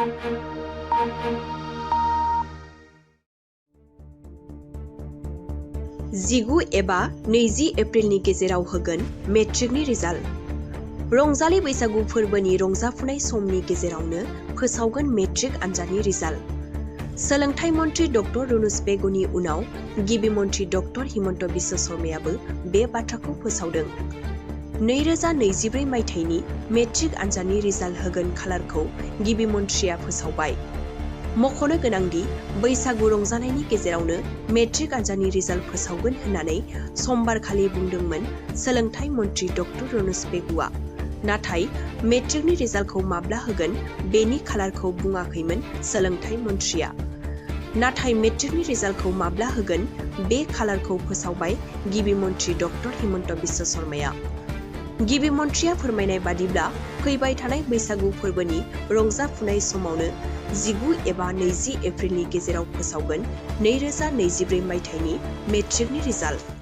19 एबा 20 एप्रिलनि गेजेराव होगोन मेट्रिकनि रिजाल्ट। रंजालि बैसागु फोरबोनि रंजाफुनाय समनि गेजेरावनो फोसावगोन मेट्रिक आनजादनि रिजाल्ट। सोलोंथाइ मन्थ्रि डक्टर रुनुस बेगुनि उनाव गिबि मन्थ्रि डक्टर हिमन्त बिश्व शर्मायाबो बे बाथ्राखौ फोसावदों। 2024 मायथाइनि मेट्रिक आनजादनि रिजाल्ट होगोन खालारखौ गिबि मन्थ्रिया फोसावबाय। मख'नो गोनांदि बैसागु रंजानायनि गेजेरावनो मेट्रिक आनजादनि रिजाल्ट फोसावगोन होननानै समबारखालि बुंदोंमोन सोलोंथाइ मन्थ्रि डक्टर रुनुस बेगुआ। नाथाय मेट्रिकनि रिजाल्टखौ माब्ला होगोन बेनि खालारखौ बुङाखैमोन सोलोंथाइ मन्थ्रिया। नाथाय मेट्रिकनि रिजाल्टखौ माब्ला होगोन बे खालारखौ फोसावबाय गिबि मन्थ्रि डक्टर हिमन्त बिश्व शर्माया। गिबि मन्थ्रिया फोरमायनाय बादिब्ला फैबाय थानाय बैसागु फोरबोनि रंजाफुनाय समावनो 19 एबा 20 एप्रिलनि गेजेराव फोसावगोन 2024 मायथाइनि मेट्रिकनि रिजाल्ट।